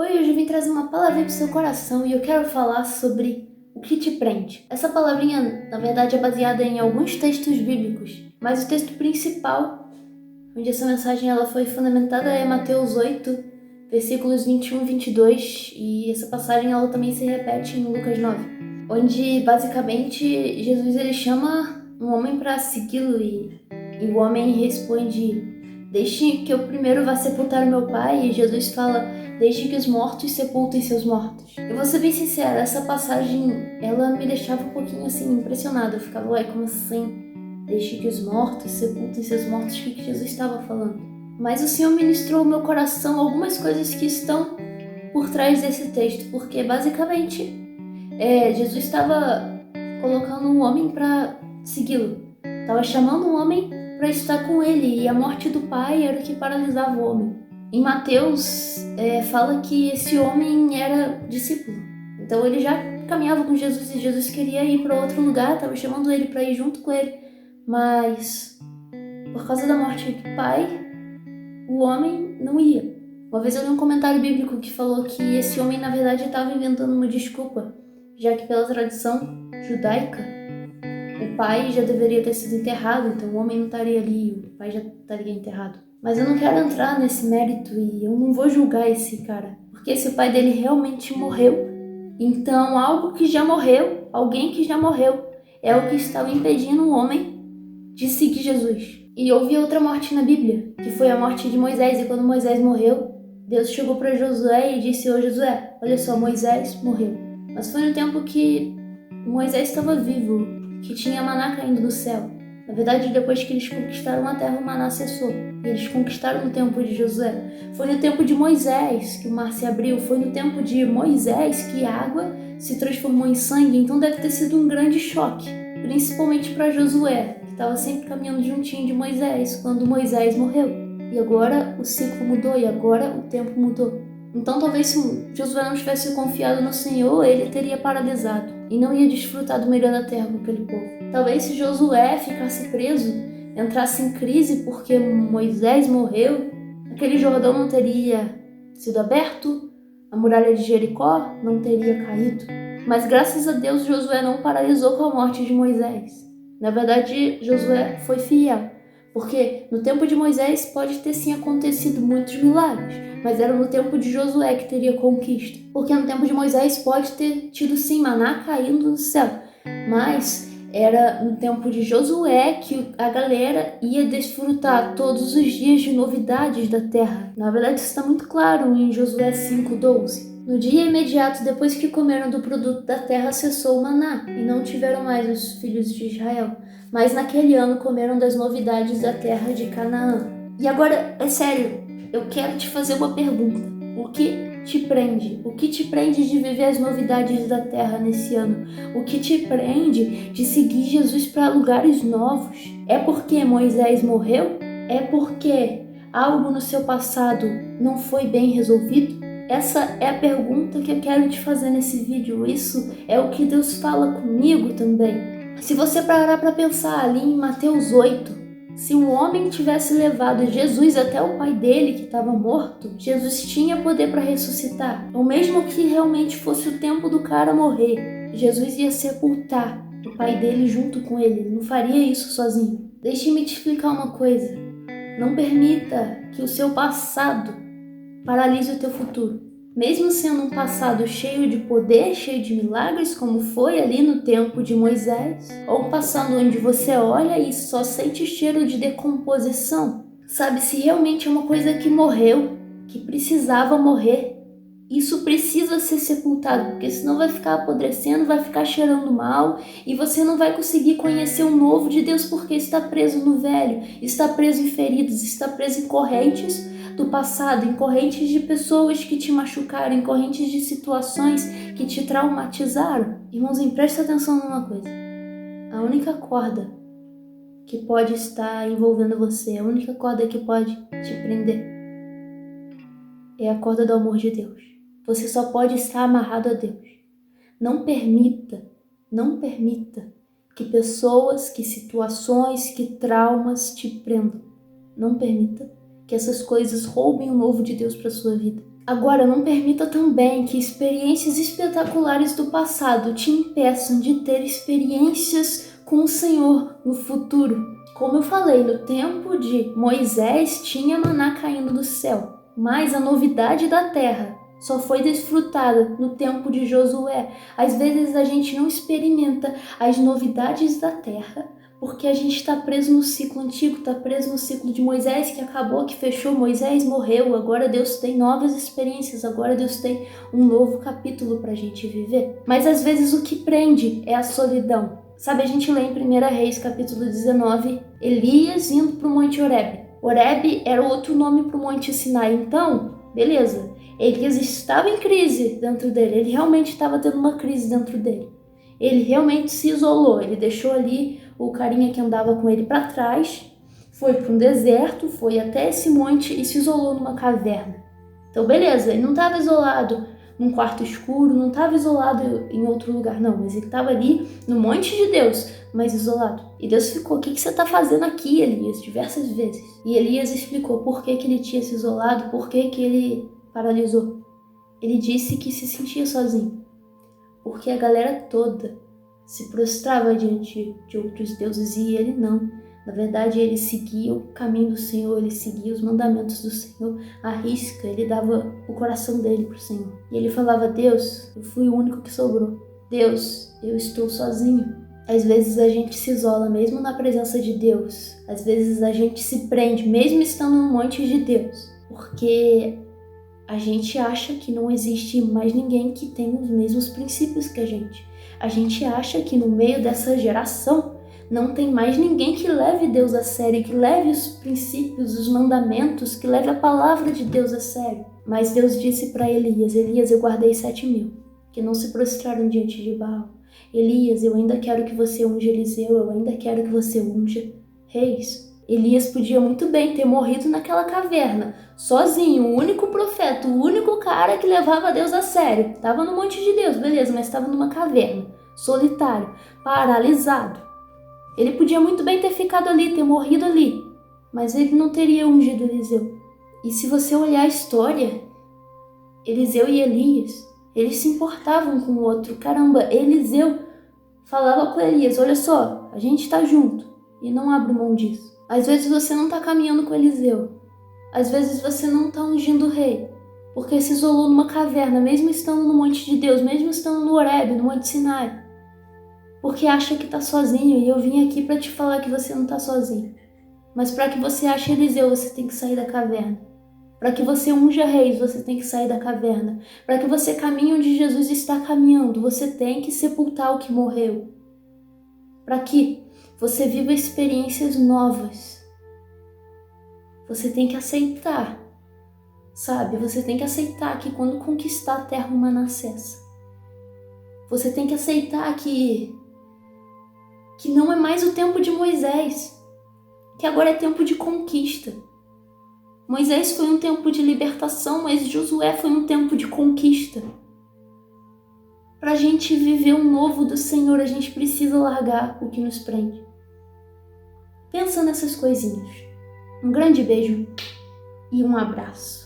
Oi, hoje eu vim trazer uma palavrinha pro seu coração e eu quero falar sobre o que te prende. Essa palavrinha, na verdade, é baseada em alguns textos bíblicos, mas o texto principal, onde essa mensagem ela foi fundamentada, é Mateus 8, versículos 21 e 22, e essa passagem ela também se repete em Lucas 9, onde basicamente Jesus ele chama um homem para segui-lo e o homem responde: deixe que eu primeiro vá sepultar o meu pai. E Jesus fala: deixe que os mortos sepultem seus mortos. Eu vou ser bem sincera, essa passagem, ela me deixava um pouquinho assim, impressionada. Eu ficava, ué, como assim? Deixe que os mortos sepultem seus mortos. O que Jesus estava falando? Mas o Senhor ministrou ao meu coração algumas coisas que estão por trás desse texto. Porque basicamente, Jesus estava colocando um homem para segui-lo. Estava chamando um homem para estar com ele, e a morte do pai era o que paralisava o homem. Em Mateus, fala que esse homem era discípulo. Então ele já caminhava com Jesus e Jesus queria ir para outro lugar, estava chamando ele para ir junto com ele. Mas, por causa da morte do pai, o homem não ia. Uma vez eu li um comentário bíblico que falou que esse homem, na verdade, estava inventando uma desculpa, já que pela tradição judaica, o pai já deveria ter sido enterrado, então o homem não estaria ali, o pai já estaria enterrado. Mas eu não quero entrar nesse mérito e eu não vou julgar esse cara, porque se o pai dele realmente morreu, então algo que já morreu, alguém que já morreu, é o que estava impedindo o homem de seguir Jesus. E houve outra morte na Bíblia, que foi a morte de Moisés, e quando Moisés morreu, Deus chegou para Josué e disse: ô Josué, olha só, Moisés morreu. Mas foi no tempo que Moisés estava vivo, que tinha maná caindo do céu. Na verdade, depois que eles conquistaram a terra, o maná cessou. E eles conquistaram no tempo de Josué. Foi no tempo de Moisés que o mar se abriu. Foi no tempo de Moisés que a água se transformou em sangue. Então deve ter sido um grande choque, principalmente para Josué, que estava sempre caminhando juntinho de Moisés, quando Moisés morreu. E agora o ciclo mudou, e agora o tempo mudou. Então talvez se Josué não tivesse confiado no Senhor, ele teria paralisado e não ia desfrutar do melhor da terra com aquele povo. Talvez se Josué ficasse preso, entrasse em crise porque Moisés morreu, aquele Jordão não teria sido aberto, a muralha de Jericó não teria caído. Mas graças a Deus Josué não paralisou com a morte de Moisés. Na verdade, Josué foi fiel, porque no tempo de Moisés pode ter sim acontecido muitos milagres, mas era no tempo de Josué que teria conquista. Porque no tempo de Moisés pode ter tido sim maná caindo do céu, mas era no tempo de Josué que a galera ia desfrutar todos os dias de novidades da terra. Na verdade, isso está muito claro em Josué 5:12. No dia imediato depois que comeram do produto da terra, cessou o maná, e não tiveram mais os filhos de Israel. Mas naquele ano comeram das novidades da terra de Canaã. E agora, é sério, eu quero te fazer uma pergunta. O que te prende? O que te prende de viver as novidades da terra nesse ano? O que te prende de seguir Jesus para lugares novos? É porque Moisés morreu? É porque algo no seu passado não foi bem resolvido? Essa é a pergunta que eu quero te fazer nesse vídeo. Isso é o que Deus fala comigo também. Se você parar para pensar ali em Mateus 8, se um homem tivesse levado Jesus até o pai dele que estava morto, Jesus tinha poder para ressuscitar. Ou mesmo que realmente fosse o tempo do cara morrer, Jesus ia sepultar o pai dele junto com ele. Ele não faria isso sozinho. Deixe-me te explicar uma coisa. Não permita que o seu passado paralise o teu futuro. Mesmo sendo um passado cheio de poder, cheio de milagres, como foi ali no tempo de Moisés, ou um passado onde você olha e só sente cheiro de decomposição, sabe, se realmente é uma coisa que morreu, que precisava morrer, isso precisa ser sepultado, porque senão vai ficar apodrecendo, vai ficar cheirando mal, e você não vai conseguir conhecer o novo de Deus, porque está preso no velho, está preso em feridas, está preso em correntes do passado, em correntes de pessoas que te machucaram, em correntes de situações que te traumatizaram. Irmãozinho, presta atenção numa coisa. A única corda que pode estar envolvendo você, a única corda que pode te prender, é a corda do amor de Deus. Você só pode estar amarrado a Deus. Não permita que pessoas, que situações, que traumas te prendam. Não permita que essas coisas roubem o novo de Deus para sua vida. Agora, não permita também que experiências espetaculares do passado te impeçam de ter experiências com o Senhor no futuro. Como eu falei, no tempo de Moisés tinha maná caindo do céu, mas a novidade da terra só foi desfrutada no tempo de Josué. Às vezes a gente não experimenta as novidades da terra porque a gente está preso no ciclo antigo, está preso no ciclo de Moisés, que acabou, que fechou, Moisés morreu, agora Deus tem novas experiências, agora Deus tem um novo capítulo para a gente viver. Mas às vezes o que prende é a solidão. Sabe, a gente lê em 1 Reis, capítulo 19, Elias indo para o Monte Horebe. Horebe era outro nome para o Monte Sinai. Então, beleza, Elias estava em crise dentro dele, ele realmente estava tendo uma crise dentro dele. Ele realmente se isolou, ele deixou ali o carinha que andava com ele para trás, foi para um deserto, foi até esse monte e se isolou numa caverna. Então, beleza, ele não estava isolado num quarto escuro, não estava isolado em outro lugar, não, mas ele estava ali no monte de Deus, mas isolado. E Deus ficou, o que você está fazendo aqui, Elias? Diversas vezes. E Elias explicou por que ele tinha se isolado, por que ele paralisou. Ele disse que se sentia sozinho, porque a galera toda se prostrava diante de outros deuses e ele não. Na verdade, ele seguia o caminho do Senhor, ele seguia os mandamentos do Senhor à risca, ele dava o coração dele para o Senhor. E ele falava, Deus, eu fui o único que sobrou. Deus, eu estou sozinho. Às vezes a gente se isola mesmo na presença de Deus. Às vezes a gente se prende mesmo estando no monte de Deus. Porque a gente acha que não existe mais ninguém que tenha os mesmos princípios que a gente. A gente acha que no meio dessa geração não tem mais ninguém que leve Deus a sério, que leve os princípios, os mandamentos, que leve a palavra de Deus a sério. Mas Deus disse para Elias, Elias, eu guardei 7.000, que não se prostraram diante de Baal. Elias, eu ainda quero que você unja Eliseu, eu ainda quero que você unja reis. Elias podia muito bem ter morrido naquela caverna, sozinho, o único profeta, o único cara que levava Deus a sério. Estava no monte de Deus, beleza, mas estava numa caverna, solitário, paralisado. Ele podia muito bem ter ficado ali, ter morrido ali, mas ele não teria ungido Eliseu. E se você olhar a história, Eliseu e Elias, eles se importavam com o outro. Caramba, Eliseu falava com Elias, olha só, a gente está junto e não abre mão disso. Às vezes você não está caminhando com Eliseu. Às vezes você não está ungindo o rei, porque se isolou numa caverna, mesmo estando no monte de Deus, mesmo estando no Horebe, no Monte Sinai. Porque acha que está sozinho, e eu vim aqui para te falar que você não está sozinho. Mas para que você ache Eliseu, você tem que sair da caverna. Para que você unja reis, você tem que sair da caverna. Para que você caminhe onde Jesus está caminhando, você tem que sepultar o que morreu. Para que você viva experiências novas. Você tem que aceitar, sabe? Você tem que aceitar que quando conquistar a terra humana cessa. Você tem que aceitar que não é mais o tempo de Moisés, que agora é tempo de conquista. Moisés foi um tempo de libertação, mas Josué foi um tempo de conquista. Para a gente viver o novo do Senhor, a gente precisa largar o que nos prende. Pensa nessas coisinhas. Um grande beijo e um abraço.